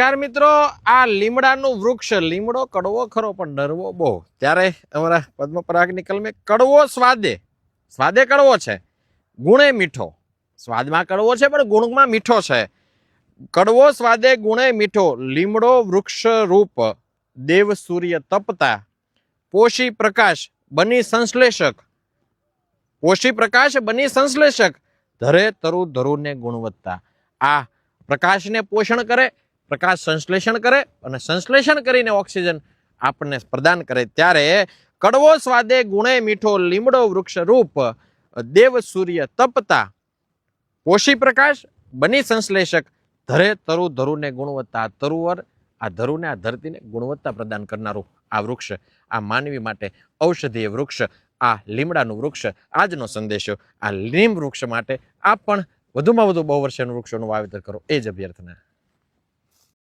यार मित्रों आ લીમડાનું વૃક્ષ લીમડો કડવો ખરો પણ ડરવો બહુ ત્યારે અમારા પદ્મપરાગની કલમે કડવો સ્વાદે કડવો છે ગુણે મીઠો સ્વાદમાં કડવો છે પણ ગુણમાં મીઠો છે કડવો સ્વાદે ગુણે મીઠો લીમડો વૃક્ષ રૂપ દેવ સૂર્ય તપતા પોષી પ્રકાશ બની સંશ્લેષક ધરે તરુ ધરુને ગુણવત્તા આ પ્રકાશને પોષણ કરે પ્રકાશ સંશ્લેષણ કરે અને સંશ્લેષણ કરીને ઓક્સિજન આપણને પ્રદાન કરે ત્યારે કડવો સ્વાદે ગુણે મીઠો લીમડો વૃક્ષ રૂપ દેવ સૂર્ય તપતા પોષી પ્રકાશ બની સંશ્લેષક ધરે તરુ ધરુને ગુણવત્તા તરુવર આ ધરુને આ ધરતીને ગુણવત્તા પ્રદાન કરનારું આ વૃક્ષ આ માનવી માટે ઔષધીય વૃક્ષ આ લીમડાનું વૃક્ષ આજનો સંદેશો આ લીમ વૃક્ષ માટે આપ પણ વધુમાં વધુ બહુ વર્ષનું વૃક્ષોનું વાવેતર કરો એ જ અભ્યર્થના।